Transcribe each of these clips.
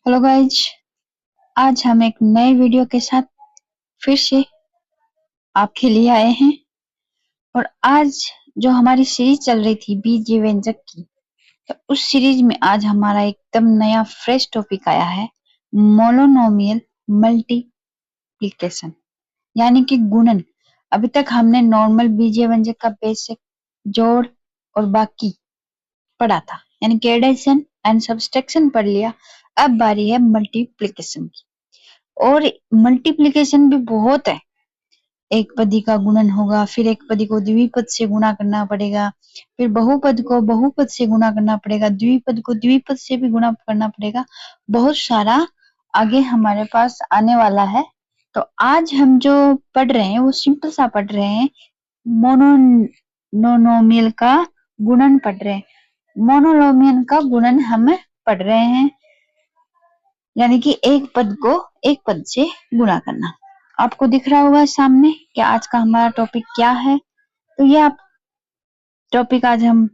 Hello guys, आज हम एक नए वीडियो के साथ फिर से आपके लिए आए हैं। और आज जो हमारी सीरीज चल रही थी बीजीय व्यंजक की, तो उस सीरीज में आज हमारा एकदम नया फ्रेश टॉपिक आया है, मोनोनोमियल मल्टीप्लिकेशन यानी कि गुणन। अभी तक हमने नॉर्मल बीजीय व्यंजक का बेसिक जोड़ और बाकी पढ़ा था, यानी कि एडिशन एंड सब्सट्रैक्शन पढ़ लिया। अब बारी है मल्टीप्लिकेशन की। और मल्टीप्लिकेशन भी बहुत है, एक पदी का गुणन होगा, फिर एक पदी को द्विपद से गुणा करना पड़ेगा, फिर बहुपद को बहुपद से गुणा करना पड़ेगा, द्विपद को द्विपद से भी गुणा करना पड़ेगा। बहुत सारा आगे हमारे पास आने वाला है। तो आज हम जो पढ़ रहे हैं वो सिंपल सा पढ़ रहे हैं, मोनोनोमियल का गुणन पढ़ रहे हैं। मोनोनोमियल का गुणन हम पढ़ रहे हैं, यानी कि एक पद को एक पद से गुणा करना। आपको दिख रहा होगा सामने कि आज का हमारा टॉपिक क्या है। तो ये आप टॉपिक आज हम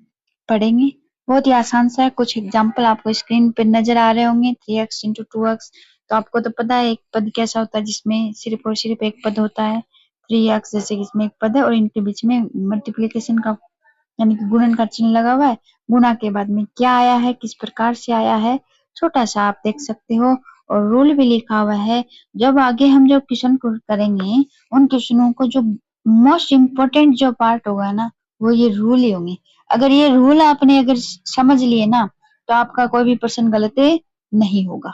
पढ़ेंगे, बहुत ही आसान सा है। कुछ एग्जांपल आपको स्क्रीन पे नजर आ रहे होंगे, 3x इंटू 2x। तो आपको तो पता है एक पद कैसा होता है, जिसमें सिर्फ और सिर्फ एक पद होता है। 3x जैसे कि इसमें एक पद है और इनके बीच में मल्टीप्लीकेशन का यानी कि गुणन का चिन्ह लगा हुआ है। गुणा के बाद में क्या आया है, किस प्रकार से आया है, छोटा सा आप देख सकते हो। और रूल भी लिखा हुआ है। जब आगे हम जो क्वेश्चन करेंगे, उन क्वेश्चनों को जो मोस्ट इम्पोर्टेंट जो पार्ट होगा ना, वो ये रूल ही होंगे। अगर ये रूल आपने अगर समझ लिए ना, तो आपका कोई भी प्रश्न गलत नहीं होगा।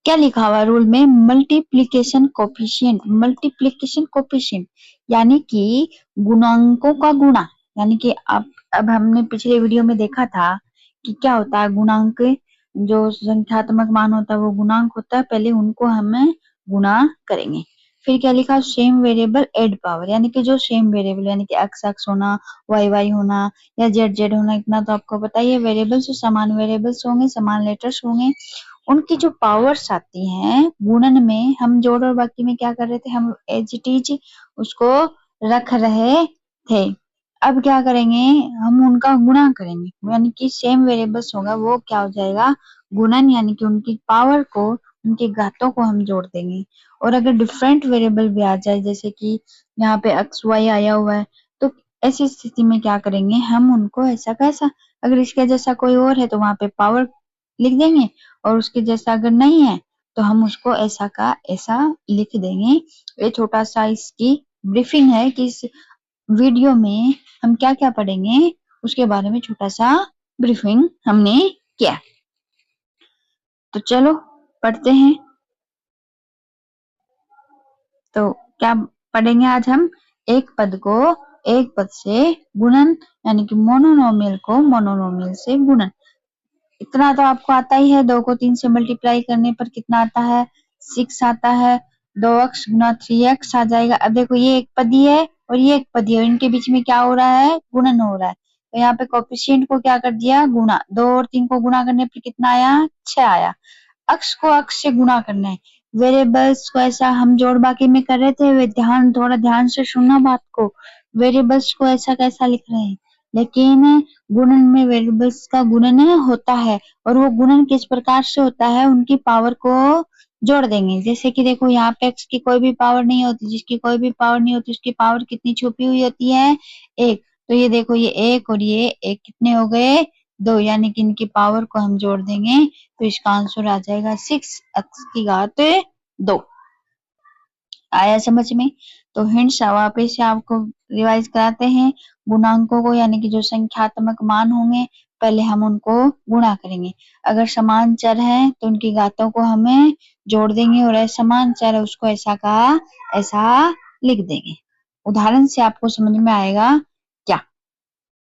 क्या लिखा हुआ रूल में, मल्टीप्लीकेशन कोफिशिएंट। मल्टीप्लीकेशन कोफिशिएंट यानी कि गुणांकों का गुणा, यानी कि अब हमने पिछले वीडियो में देखा था कि क्या होता है गुणांक। जो संख्यात्मक मान होता है वो गुणांक होता है, पहले उनको हमें गुणा करेंगे। फिर क्या लिखा, सेम वेरिएबल एड पावर, यानी कि जो सेम वेरिएबल यानी कि एक्स एक्स होना, वाई वाई होना या जेड जेड होना, इतना तो आपको पता ही है। वेरिएबल्स समान वेरिएबल्स होंगे, समान लेटर्स होंगे, उनकी जो पावर्स आती हैं गुणन में। हम जोड़ और बाकी में क्या कर रहे थे, हम एज इट इज उसको रख रहे थे। अब क्या करेंगे, हम उनका गुणा करेंगे, यानी कि सेम वेरिएबल्स होगा वो क्या हो जाएगा, गुणन, यानी कि उनकी पावर को, उनके घातों को हम जोड़ देंगे। और अगर डिफरेंट वेरिएबल भी आ जाए, जैसे कि यहाँ पे एक्स वाई आया हुआ है, तो ऐसी स्थिति में क्या करेंगे, हम उनको ऐसा कैसा, अगर इसके जैसा कोई और है तो वहां पे पावर लिख देंगे, और उसके जैसा अगर नहीं है तो हम उसको ऐसा का ऐसा लिख देंगे। ये छोटा सा इसकी ब्रीफिंग है कि इस वीडियो में हम क्या क्या पढ़ेंगे, उसके बारे में छोटा सा ब्रीफिंग हमने किया। तो चलो पढ़ते हैं। तो क्या पढ़ेंगे आज हम, एक पद को एक पद से गुणन, यानी कि मोनोनोमियल को मोनोनोमियल से गुणन। इतना तो आपको आता ही है, 2 को 3 से मल्टीप्लाई करने पर कितना आता है, 6 आता है। 2x गुना 3x आ जाएगा। अब देखो ये एक पदी है और ये एक पदी है, इनके बीच में क्या हो रहा है, गुणन हो रहा है। तो यहाँ पे कोफिशिएंट को क्या कर दिया, गुणा। 2 और 3 को गुणा करने पर कितना आया, 6 आया। अक्ष को अक्ष से गुणा करना है। वेरिएबल्स को ऐसा हम जोड़ बाकी में कर रहे थे, वे थोड़ा ध्यान से सुनना बात को। वेरिएबल्स को ऐसा कैसा लिख रहे हैं, लेकिन गुणन में वेरिएबल्स का गुणन होता है। और वो गुणन किस प्रकार से होता है, उनकी पावर को जोड़ देंगे। जैसे कि देखो यहाँ पे x की कोई भी पावर नहीं होती, जिसकी कोई भी पावर नहीं होती उसकी पावर कितनी छुपी हुई होती है, 1। तो ये देखो ये 1 और ये 1 कितने हो गए, 2, यानी कि इनकी पावर को हम जोड़ देंगे तो इसका आंसर आ जाएगा 6x की घात 2। आया समझ में। तो हिंट्स वापस से आपको रिवाइज कराते हैं। गुणांकों को, यानी कि जो संख्यात्मक मान होंगे, पहले हम उनको गुणा करेंगे। अगर समान चर है तो उनकी घातों को हमें जोड़ देंगे, और असमान चर है उसको ऐसा का ऐसा लिख देंगे। उदाहरण से आपको समझ में आएगा क्या।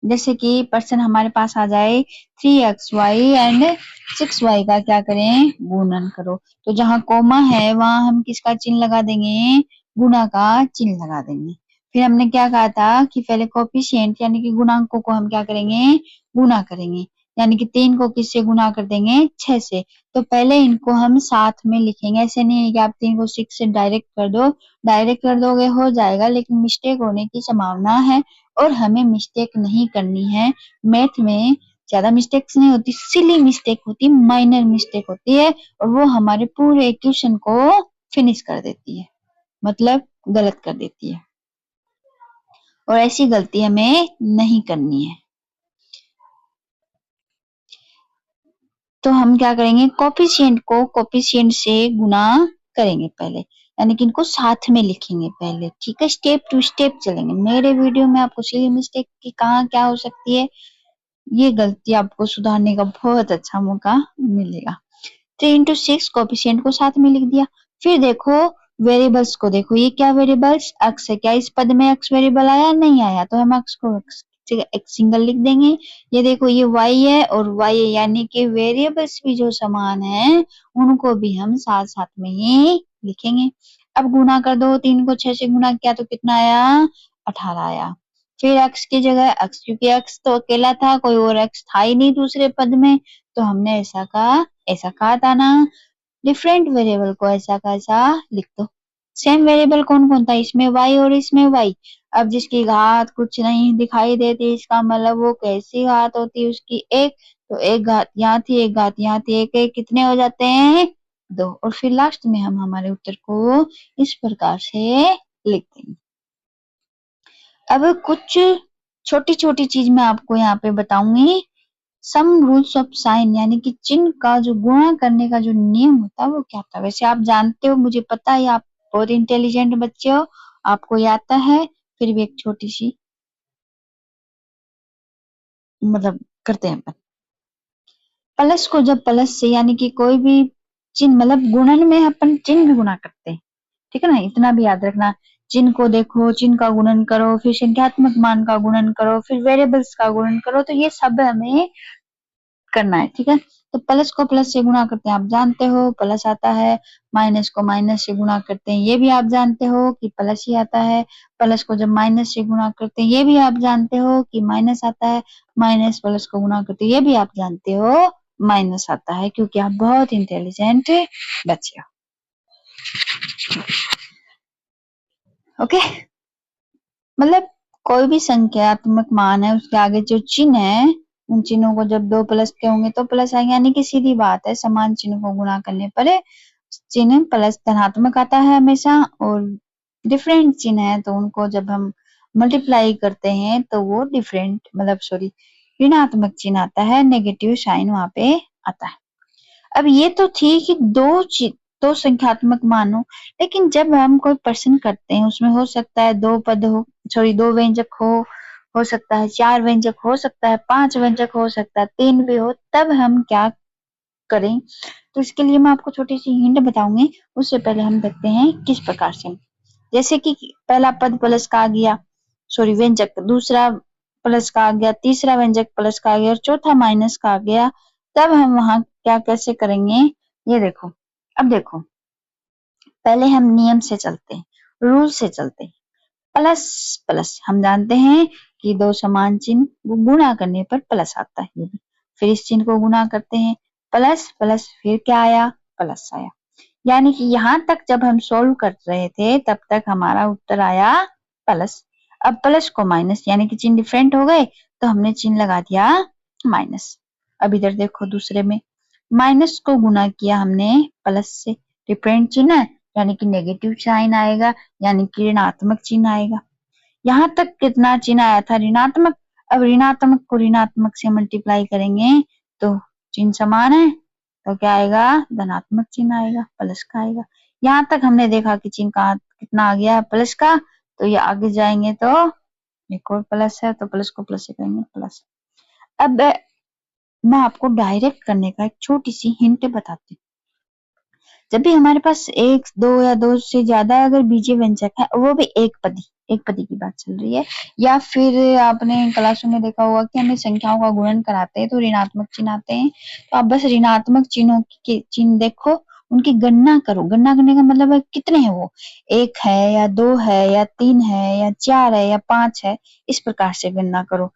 जैसे कि प्रश्न हमारे पास आ जाए, 3xy एंड 6y का क्या करें, गुणन करो। तो जहां कोमा है वहां हम किसका चिन्ह लगा देंगे, गुणा का चिन्ह लगा देंगे। फिर हमने क्या कहा था कि पहले कोफिशिएंट यानी कि गुणांकों को हम क्या करेंगे, गुणा करेंगे। यानी कि 3 को किससे गुणा कर देंगे, 6 से। तो पहले इनको हम साथ में लिखेंगे, ऐसे नहीं है कि आप 3 को 6 से डायरेक्ट कर दो। डायरेक्ट कर दोगे हो जाएगा, लेकिन मिस्टेक होने की संभावना है, और हमें मिस्टेक नहीं करनी है। मैथ में ज्यादा मिस्टेक्स नहीं होती, सिली मिस्टेक होती, माइनर मिस्टेक होती है, और वो हमारे पूरे इक्वेशन को फिनिश कर देती है, मतलब गलत कर देती है, और ऐसी गलती हमें नहीं करनी है। तो हम क्या करेंगे, कोफिशिएंट को कोफिशिएंट से गुना करेंगे पहले, यानी कि इनको साथ में लिखेंगे पहले, ठीक है, स्टेप टू स्टेप चलेंगे। मेरे वीडियो में आपको सिली मिस्टेक की कहाँ क्या हो सकती है, ये गलती आपको सुधारने का बहुत अच्छा मौका मिलेगा। 3 into 6 कोफिशिएंट को साथ में लिख दिया। फिर देखो वेरिएबल्स को, देखो ये क्या वेरिएबल्स, एक्स है, क्या इस पद में एक्स वेरिएबल आया, नहीं आया, तो हम एक्स को एक सिंगल लिख देंगे। ये देखो ये वाई है और वाई है, यानी कि वेरिएबल्स भी जो समान है उनको भी हम साथ साथ में ही लिखेंगे। अब गुना कर दो, 3 को 6 से गुना किया तो कितना आया, 18 आया। फिर एक्स की जगह एक्स, क्योंकि एक्स तो अकेला था, कोई और एक्स था ही नहीं दूसरे पद में, तो हमने ऐसा कहा था ना, डिफरेंट वेरिएबल को ऐसा का ऐसा लिख दो। सेम वेरिएबल कौन कौन था, इसमें y और इसमें y। अब जिसकी घात कुछ नहीं दिखाई देती, इसका मतलब वो कैसी घात होती है उसकी, एक, तो एक घात यहाँ थी, एक घात यहाँ थी, एक एक कितने हो जाते हैं, 2। और फिर लास्ट में हम हमारे उत्तर को इस प्रकार से लिख देंगे। अब कुछ छोटी छोटी चीज मैं आपको यहाँ पे बताऊंगी। सम रूल्स ऑफ साइन, यानी कि चिन्ह का जो गुणा करने का जो नियम होता है वो क्या होता है। वैसे आप जानते हो, मुझे पता है आप बहुत इंटेलिजेंट बच्चे हो, आपको ये आता है, फिर भी एक छोटी सी मतलब करते हैं अपन। प्लस को जब प्लस से, यानी कि कोई भी चिन्ह, मतलब गुणन में अपन चिन्ह गुणा करते हैं, ठीक है ना, इतना भी याद रखना। चिन्ह को देखो, चिन्ह का गुणन करो, फिर संख्यात्मक मान का गुणन करो, फिर वेरिएबल्स का गुणन करो, तो ये सब हमें करना है, ठीक है। तो प्लस को प्लस से गुणा करते हैं, आप जानते हो प्लस आता है, माइनस को माइनस से गुणा करते हैं, ये भी आप जानते हो कि प्लस ही आता है। प्लस को जब माइनस से गुणा करते हैं, ये भी आप जानते हो कि माइनस आता है। माइनस प्लस को गुणा करते हैं, ये भी आप जानते हो माइनस आता है, क्योंकि आप बहुत इंटेलिजेंट बच्चे हो। ओके, मतलब कोई भी संख्यात्मक मान है, उसके आगे जो चिन्ह है, उन चिन्हों को जब 2 प्लस के होंगे तो प्लस आएंगे, यानी कि सीधी बात है, समान चिन्ह को गुणा करने पर चिन्ह प्लस धनात्मक आता है हमेशा, और डिफरेंट चिन्ह है तो उनको जब हम मल्टीप्लाई करते हैं तो वो डिफरेंट, मतलब सॉरी, ऋणात्मक चिन्ह आता है, नेगेटिव साइन वहां पे आता है। अब ये तो थी कि दो संख्यात्मक मान हो, लेकिन जब हम कोई प्रश्न करते हैं उसमें हो सकता है 2 पद हो, सॉरी 2 व्यंजक हो सकता है 4 व्यंजक हो सकता है, 5 व्यंजक हो सकता है, 3 भी हो, तब हम क्या करें। तो इसके लिए मैं आपको छोटी सी हिंट बताऊंगी, उससे पहले हम देखते हैं किस प्रकार से। जैसे कि पहला पद प्लस का आ गया, सॉरी व्यंजक, दूसरा प्लस का आ गया, तीसरा व्यंजक प्लस का आ गया, और चौथा माइनस का आ गया, तब हम वहां क्या कैसे करेंगे, ये देखो। अब देखो, पहले हम नियम से चलते हैं, रूल से चलते हैं। प्लस प्लस हम जानते हैं कि दो समान चिन्ह गुणा करने पर प्लस आता है, फिर इस चिन्ह को गुणा करते हैं, प्लस प्लस फिर क्या आया, प्लस आया। यानी कि यहाँ तक जब हम सोल्व कर रहे थे तब तक हमारा उत्तर आया प्लस। अब प्लस को माइनस, यानी कि चिन्ह डिफरेंट हो गए तो हमने चिन्ह लगा दिया माइनस। अब इधर देखो दूसरे में, माइनस को गुना किया हमने प्लस से, डिफरेंट चिन्ह है, यानी कि नेगेटिव साइन आएगा, यानी कि ऋणात्मक चिन्ह आएगा। यहाँ तक कितना चिन्ह आया था, ऋणात्मक। अब ऋणात्मक को ऋणात्मक से मल्टीप्लाई करेंगे तो चिन्ह समान है, तो क्या आएगा, धनात्मक चिन्ह आएगा, प्लस का आएगा। यहाँ तक हमने देखा कि चिन्ह का कितना आ गया प्लस का, तो ये आगे जाएंगे तो एक और प्लस है, तो प्लस को प्लस से करेंगे प्लस। अब मैं आपको डायरेक्ट करने का एक छोटी सी हिंट बताती हूँ। जब भी हमारे पास एक, दो या दो से ज्यादा अगर बीजीय व्यंजक है, वो भी एक पदी की बात चल रही है, या फिर आपने क्लासों में देखा होगा कि हमें संख्याओं का गुणन कराते हैं तो ऋणात्मक चिन्ह आते हैं, तो आप बस ऋणात्मक चिन्हों के चिन्ह देखो, उनकी गणना करो। गणना करने का मतलब है कितने हैं वो, 1 है या 2 है या 3 है या 4 है या 5 है, इस प्रकार से गणना करो,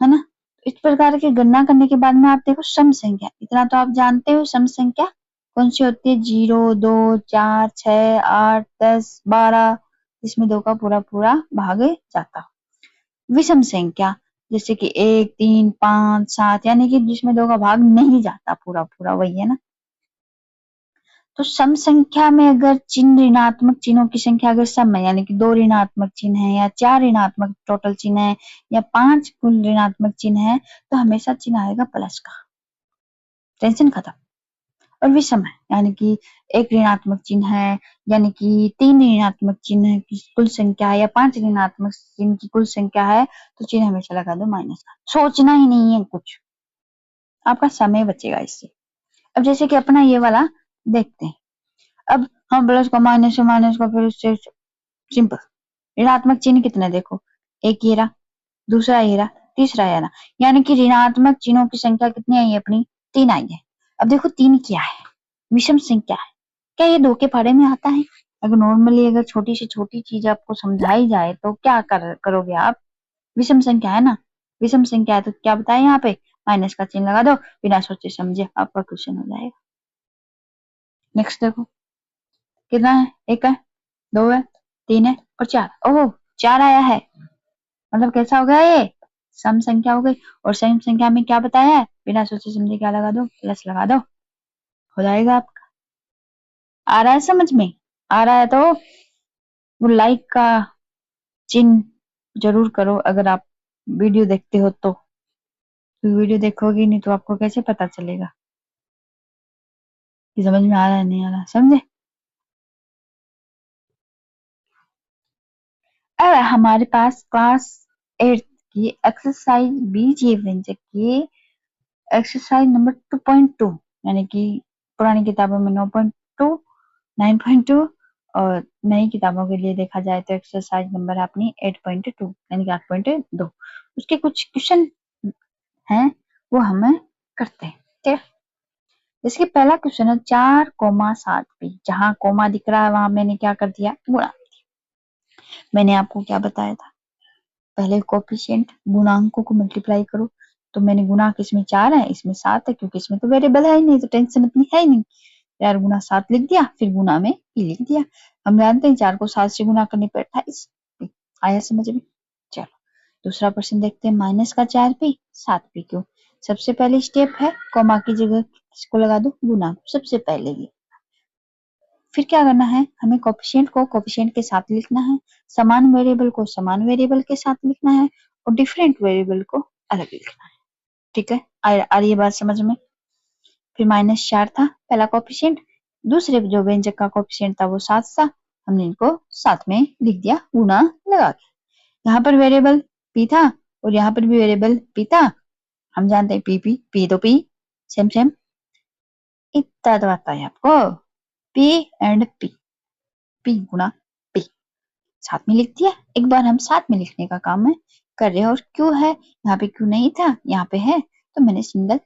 है ना। इस प्रकार की गणना करने के बाद में आप देखो सम संख्या, इतना तो आप जानते हो सम संख्या कौन सी होती है, 0, 2, 4, 6, 8, 10, 12, इसमें 2 का पूरा पूरा भाग जाता। विषम संख्या, जैसे कि 1, 3, 5, 7, यानी कि जिसमें 2 का भाग नहीं जाता पूरा पूरा, वही है ना। तो सम संख्या में अगर चिन्ह ऋणात्मक चिन्हों की संख्या अगर सम है, यानी कि 2 ऋणात्मक चिन्ह है या 4 ऋणात्मक टोटल चिन्ह है या 5 कुल ऋणात्मक चिन्ह है, तो हमेशा चिन्ह आएगा प्लस का। टेंशन खत्म। और विषम है, यानी कि 1 ऋणात्मक चिन्ह है, यानी कि 3 ऋणात्मक चिन्ह की कुल संख्या है या 5 ऋणात्मक चिन्ह की कुल संख्या है, तो चिन्ह हमेशा लगा दो माइनस का। सोचना ही नहीं है कुछ, आपका समय बचेगा इससे। अब जैसे कि अपना ये वाला देखते हैं। अब हम प्लस का माइनस का फिर उससे सिंपल। ऋणात्मक चिन्ह कितने देखो, एक ये रहा, दूसरा ये रहा, तीसरा ये रहा, यानी कि ऋणात्मक चिन्हों की संख्या कितनी आई है अपनी, 3 आई है। अब देखो 3 क्या है, विषम संख्या है। क्या ये 2 के पढ़े में आता है? अगर नॉर्मली अगर छोटी से छोटी चीज आपको समझाई जाए तो क्या करोगे आप? विषम संख्या है ना, विषम संख्या है तो क्या बताए यहाँ पे, माइनस का चिन्ह लगा दो, बिना सोचे समझे आपका क्वेश्चन हो जाएगा। नेक्स्ट देखो कितना है, 1 है, 2 है, 3 है और 4। ओह 4 आया है, मतलब कैसा हो गया ये, सम संख्या हो गई। और सम संख्या में क्या बताया है, बिना सोचे समझे क्या लगा दो, प्लस लगा दो, हो जाएगा आपका। आ रहा है समझ में? आ रहा है तो वो लाइक का चिन्ह जरूर करो, अगर आप वीडियो देखते हो तो वीडियो देखोगे नहीं तो आपको कैसे पता चलेगा कि समझ में आ रहा है नहीं आ रहा, समझे? अब हमारे पास क्लास 8 की एक्सरसाइज बीजीय व्यंजक की एक्सरसाइज नंबर 2.2, यानी कि पुरानी किताबों में 9.2, 9.2 और नई किताबों के लिए देखा जाए तो एक्सरसाइज नंबर अपनी 8.2, यानी कि 8.2। उसके कुछ क्वेश्चन हैं वो हमें करते हैं, ठीक है। इसके पहला क्वेश्चन है 4,7p, जहां कोमा दिख रहा है वहां मैंने क्या कर दिया, गुणा। मैंने आपको क्या बताया था, पहले कोफिशिएंट गुणांकों को मल्टीप्लाई करो। तो मैंने गुणा किसमें 4 है, इसमें 7 है, क्योंकि इसमें तो वेरिएबल है ही नहीं, तो टेंशन इतनी है ही नहीं। 4 गुना 7 लिख दिया, फिर गुना में p लिख दिया। हम जानते हैं 4 को 7 से गुना करने पर 28। आया समझ में? चलो दूसरा प्रश्न देखते हैं, माइनस का 4p 7p क्यों। सबसे पहले स्टेप है कोमा की जगह किसको लगा दो, गुना सबसे पहले ही। फिर क्या करना है, हमें कोफिशिएंट को कोफिशिएंट के साथ लिखना है, समान वेरिएबल को समान वेरिएबल के साथ लिखना है और डिफरेंट वेरिएबल को अलग लिखना है। ठीक है, आ रही है बात समझ में? फिर -4 था पहला कोफिशिएंट, दूसरे जो व्यंजक का कोफिशिएंट था वो 7 था, हमने इनको साथ में लिख दिया गुना लगा के। यहाँ पर वेरिएबल p था और यहाँ पर भी वेरिएबल p था, हम जानते हैं p तो p सेम सेम, इतना तो आता है आपको, p and p Guna p साथ में लिख दिया। एक बार हम साथ में लिखने का काम है कर रहे हैं, और क्यों है यहाँ पे, क्यों नहीं था यहाँ पे है, तो मैंने सिंगल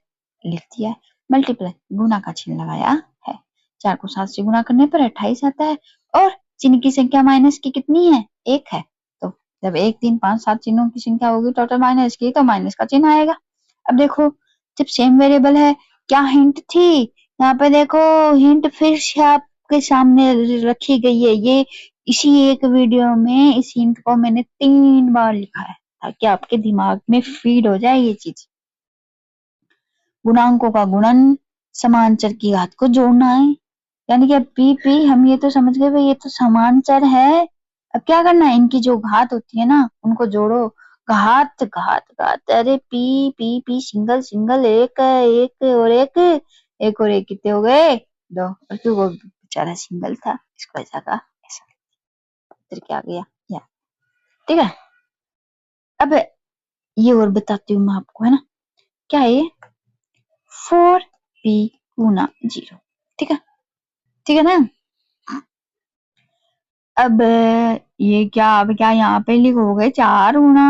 लिख दिया है। मल्टीप्लाई गुना का चिन्ह लगाया है, 4 को 7 से गुना करने पर 28 आता है, और चिन्ह की संख्या माइनस की कितनी है, 1 है। तो जब 1, 3, 5, 7 चिन्हों की संख्या होगी टोटल माइनस की, तो माइनस का चिन्ह आएगा। अब देखो जब सेम वेरिएबल है, क्या हिंट थी यहाँ पे, देखो हिंट फिर से आपके सामने रखी गई है। ये इसी एक वीडियो में इस हिंट को मैंने 3 बार लिखा है ताकि आपके दिमाग में फीड हो जाए ये चीज। गुणांकों का गुणन, समान चर की घात को जोड़ना है, यानी कि अब पी हम ये तो समझ गए भाई ये तो समान चर है। अब क्या करना है, इनकी जो घात होती है ना उनको जोड़ो। घात घात घात, अरे पी सिंगल सिंगल, एक है, एक और एक और एक कितने हो गए, 2। और क्यों वो बेचारा सिंगल था इसको ऐसा का ऐसा फिर क्या आ गया या, ठीक है। अब ये और बताती हूँ मैं आपको, है ना, क्या है ये, 4p गुना 0, ठीक है, ठीक है ना। अब ये क्या, अब क्या यहाँ पे लिखोगे, 4 गुना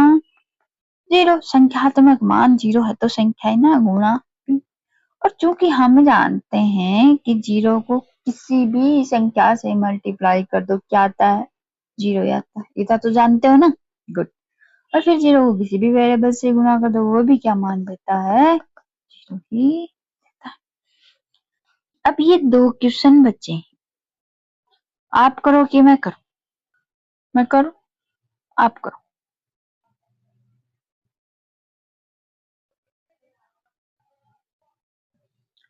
0, संख्यात्मक मान 0 है तो संख्या है ना गुना p। और चूंकि हम जानते हैं कि 0 को किसी भी संख्या से मल्टीप्लाई कर दो क्या आता है, 0 आता है, इतना तो जानते हो ना, गुड। और फिर 0 को किसी भी वेरिएबल से गुना कर दो, वो भी क्या मान देता है, 0 ही देता है। अब ये 2 क्वेश्चन बचे, आप करो कि मैं करूं, मैं करूं आप करो।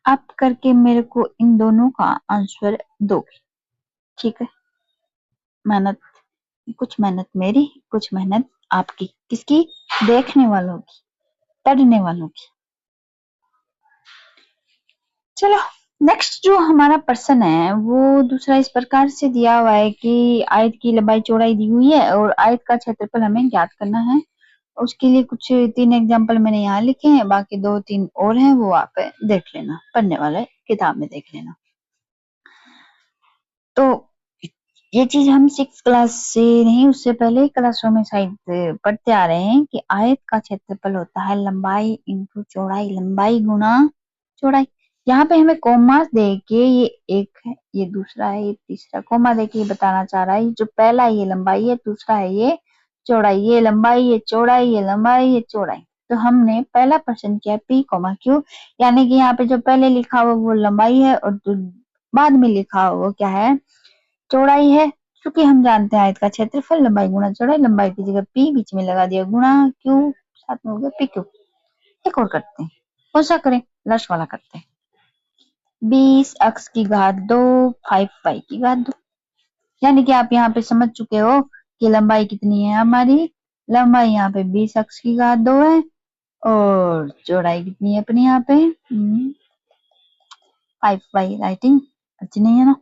आप करके मेरे को इन दोनों का आंसर दोगे, ठीक है। मेहनत, कुछ मेहनत मेरी, कुछ मेहनत आपकी, किसकी? देखने वालों की, पढ़ने वालों की। चलो नेक्स्ट जो हमारा प्रश्न है वो दूसरा इस प्रकार से दिया हुआ है कि आयत की लंबाई चौड़ाई दी हुई है और आयत का क्षेत्रफल हमें ज्ञात करना है। उसके लिए कुछ 3 एग्जाम्पल मैंने यहाँ लिखे हैं, बाकी 2-3 और हैं, वो आप देख लेना, पढ़ने वाले किताब में देख लेना। तो ये चीज हम 6 क्लास से नहीं, उससे पहले क्लासों में शायद पढ़ते आ रहे हैं कि आयत का क्षेत्रफल होता है लंबाई इंटू चौड़ाई, लंबाई गुना चौड़ाई। यहाँ पे हमें कोमा दे के, ये एक है, ये दूसरा है, ये तीसरा, कोमा दे के ये बताना चाह रहा है जो पहला है ये लंबाई है, दूसरा है ये चौड़ाई, ये लंबाई, ये चौड़ाई, ये लंबाई, ये चौड़ाई। तो हमने पहला प्रश्न किया पी कोमा क्यू, यानी कि यहाँ पे जो पहले लिखा हुआ वो लंबाई है और बाद में लिखा हुआ वो क्या है? चौड़ाई है। क्योंकि हम जानते हैं आयत का क्षेत्रफल लंबाई गुना चौड़ाई, लंबाई की जगह पी बीच में लगा दिया, गुना क्यू साथ में हो गया पी क्यू। एक और करते हैं, कौन सा करें? लास्ट वाला करते हैं। 20 x की घात 2 5 y की घात 2, यानी कि आप यहाँ पे समझ चुके हो कि लंबाई कितनी है हमारी। लंबाई यहाँ पे 20 x की घात 2 है और चौड़ाई कितनी है अपनी यहाँ पे 5y। राइटिंग अच्छी नहीं है ना।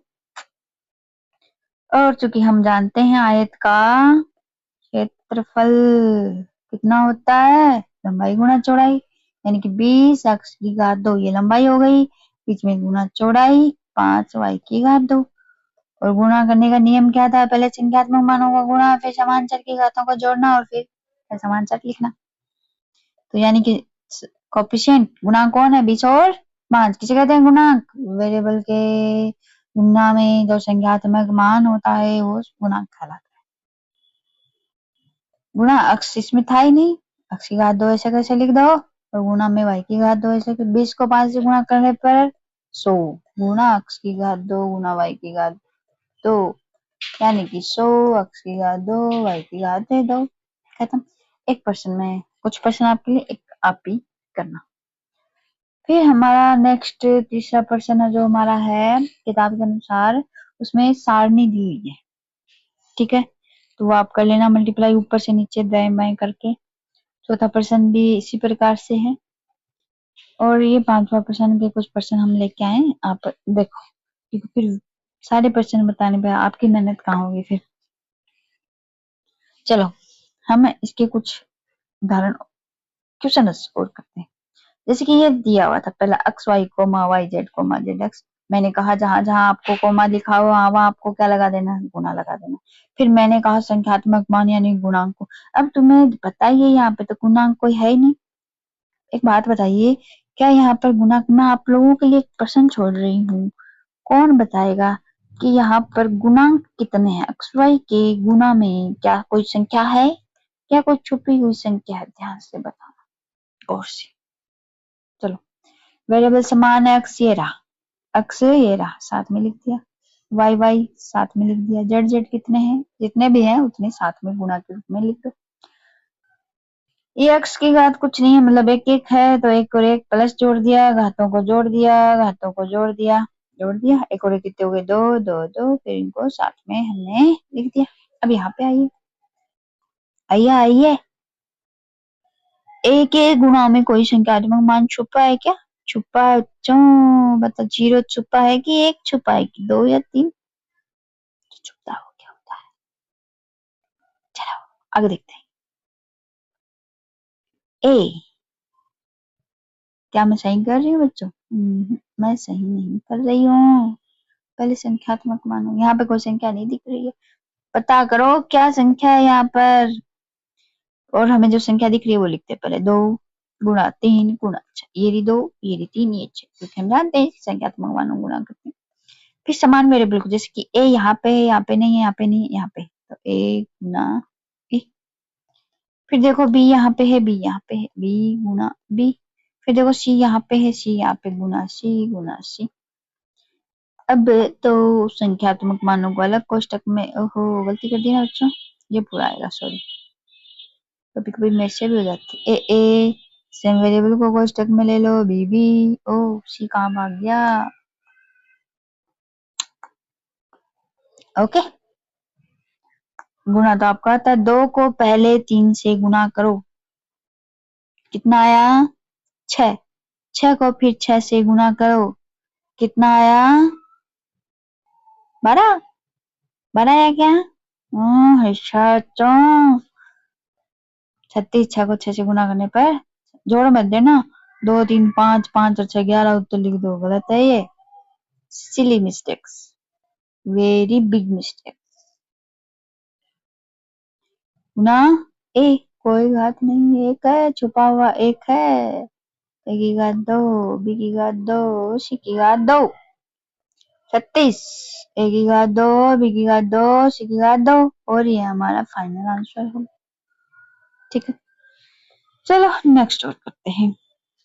और चूंकि हम जानते हैं आयत का क्षेत्रफल कितना होता है, लंबाई गुना चौड़ाई, यानी कि 20 x की घात 2 ये लंबाई हो गई, बीच में गुना चौड़ाई 5y की घात 2। और गुणा करने का नियम क्या था? पहले संख्यात्मक मानों का गुणा, फिर समान चर की घातों को जोड़ना और फिर समान चर लिखना। तो यानी कि कोफिशिएंट गुणांक कौन है? 20 और 5 किसे कहते हैं? गुणांक। वेरिएबल के गुणा में जो संख्यात्मक मान होता है वो गुणांक कहलाता है। गुणा अक्स इसमें था ही नहीं, अक्स की घात 2 ऐसे कैसे लिख दो, और गुणा में y की घात 2 ऐसे, 20 को 5 से गुणा करने पर 100 गुणा अक्स की घात 2 गुणा y की घात 2, यानी कि 100 अक्स की घात 2 y की घात 2। खत्म। एक प्रश्न में कुछ प्रश्न आपके लिए, एक आप ही करना। फिर हमारा नेक्स्ट तीसरा प्रश्न है जो हमारा है किताब के अनुसार, उसमें सारणी दी हुई है, ठीक है। तो वो आप कर लेना मल्टीप्लाई ऊपर से नीचे दाएं बाएं करके। चौथा प्रश्न भी इसी प्रकार से है और ये 5वां प्रश्न के कुछ प्रश्न हम लेके आए, आप देखो, क्योंकि फिर सारे प्रश्न बताने पे आपकी मेहनत कहाँ होगी फिर। चलो हम इसके कुछ उदाहरण क्वेश्चन और करते हैं। जैसे कि ये दिया हुआ था पहला X Y comma Y Z X, मैंने कहा जहां जहां आपको कोमा दिखा हुआ वहां आपको क्या लगा देना? गुना लगा देना। फिर मैंने कहा संख्यात्मक मान यानी गुणांक को। अब तुम्हें पता ही है यहाँ पे तो गुणांक कोई है ही नहीं। एक बात बताइए, क्या यहाँ पर गुणांक? मैं आप लोगों के लिए एक प्रश्न छोड़ रही हूँ, कौन बताएगा कि यहाँ पर गुणांक कितने हैं? एक्स वाई के गुना में क्या कोई संख्या है? क्या कोई छुपी हुई संख्या है? ध्यान से बताना, गौर से। चलो वेरिएबल समान है, एक्स ये रहा, एक्स ये रहा, साथ में लिख दिया, वाई वाई साथ में लिख दिया, जेड जेड कितने हैं? जितने भी हैं उतने साथ में गुणा के रूप में लिख दो। ये एक्स की घात कुछ नहीं है, मतलब एक एक है तो एक और एक प्लस जोड़ दिया, घातों को जोड़ दिया, घातों को जोड़ दिया, एक और एक कितने हो गए? दो दो दो, फिर इनको साथ में हमने लिख दिया। अब यहाँ पे आइए, आइए आइए, एक एक गुणा में कोई संख्यात्मक मान छुपा है क्या? छुपा है, बता, 0 छुपा है कि 1 छुपा है कि 2 या 3? छुपता हो क्या होता है? चलो आगे देखते हैं। ए, क्या मैं सही कर रही हूँ बच्चों? मैं सही नहीं कर रही हूँ। पहले संख्यात्मक मानो, यहाँ पे कोई संख्या नहीं दिख रही है, पता करो क्या संख्या है यहाँ पर। और हमें जो संख्या दिख रही है वो लिखते हैं पहले, 2 गुणा 3 गुणा, अच्छा ये रही 2 ये रही 3 ये 6, क्योंकि हम जानते हैं संख्यात्मक मानों गुणा करते हैं। फिर समान वेरिएबल को, जैसे कि ए यहाँ पे है, यहाँ पे नहीं है, यहाँ पे नहीं है, यहाँ पे, तो ए गुना ए। फिर देखो बी यहाँ पे है, बी यहाँ पे है, बी गुना बी। फिर देखो सी यहाँ पे है, सी यहाँ पे, गुना सी। अब तो संख्यात्मक मानों को अलग कोष्टक में, ओहो गलती कर दी ना बच्चों, ये पूरा आएगा, सॉरी, कभी कभी मेरे से भी हो जाती है। ए ए सेम वेरिएबल को कोष्टक में ले लो बीबी। ओ सी कहाँ भाग गया। ओके, गुणा तो आपका आता है, 2 को पहले 3 से गुणा करो, कितना आया 6। 6 को फिर 6 से गुणा करो, कितना आया 12। 12 आया क्या? अच्छा 36। 6 को 6 से गुणा करने पर जोड़ मत देना, 2 3 5, 5 और 6 11 उत्तर लिख दो, गलत है ये। Silly mistakes, very big mistake. गुना ए, कोई बात नहीं, एक है छुपा हुआ, एक है। ए की घात 2, बी की घात 2, सी की घात 2, 36। ए की घात 2, बी की घात 2, सी की घात 2, और ये हमारा फाइनल आंसर हो। ठीक है, चलो नेक्स्ट और करते हैं।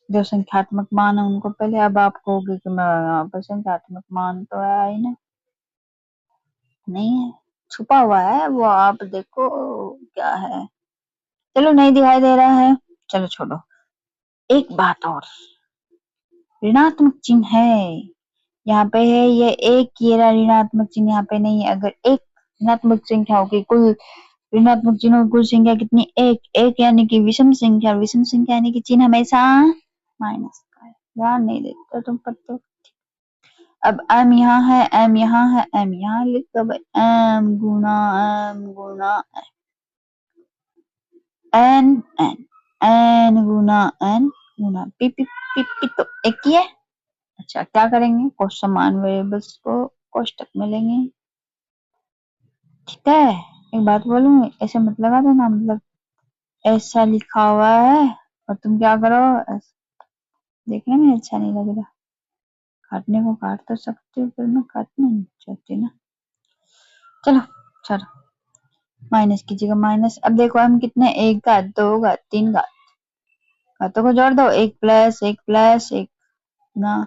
जो संख्यात्मक मान है उनको पहले, अब आप कहोगे कि मैं यहाँ पर संख्यात्मक मान तो है ही ना, नहीं है, छुपा हुआ है वो, आप देखो क्या है। चलो नहीं दिखाई दे रहा है, चलो छोड़ो। एक बात और, ऋणात्मक चिन्ह है यहाँ पे है, ये एक ये रहा ऋणात्मक चिन्ह यहाँ पे नहीं है। अगर एक ऋणात्मक संख्या होगी, कुल ऋणात्मक चिन्हों की कुल संख्या कितनी, एक। एक यानी कि विषम संख्या, विषम संख्या यानी कि चिन्ह हमेशा माइनस का है, ध्यान नहीं देते तुम पढ़ते हो। अब m यहाँ है, m यहाँ है, m यहाँ लिख दो भाई, m गुना n, n गुना n गुना पी पी पी पी, तो एक ही है। अच्छा क्या करेंगे, समान वेरिएबल्स को कोष्टक में लेंगे। ठीक है, एक बात बोलूं, ऐसे मत लगा देना, मतलब ऐसा लिखा हुआ है और तुम क्या करो, देखने में अच्छा नहीं लग रहा। काटने को काट तो सकते हो, पर मैं काटना नहीं चाहती ना। चलो चलो, माइनस कीजिएगा माइनस। अब देखो हम कितने, एक घात, 2 घात, 3 घात, घातों को जोड़ दो, एक प्लस एक गुना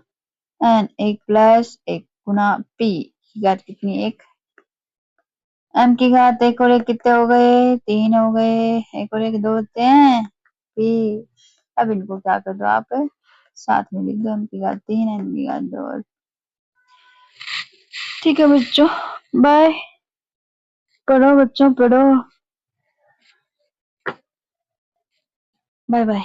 एन, एक प्लस एक गुना पी की घात कितनी, एक। एम की घात एक और एक कितने हो गए, 3 हो गए, एक और एक 2 होते हैं पी। अब इनको क्या कर दो आप, साथ में लिख दो, एम की घात 3, एन की घात 2। ठीक है बच्चों, बाय, पढ़ो बच्चों पढ़ो, बाय बाय।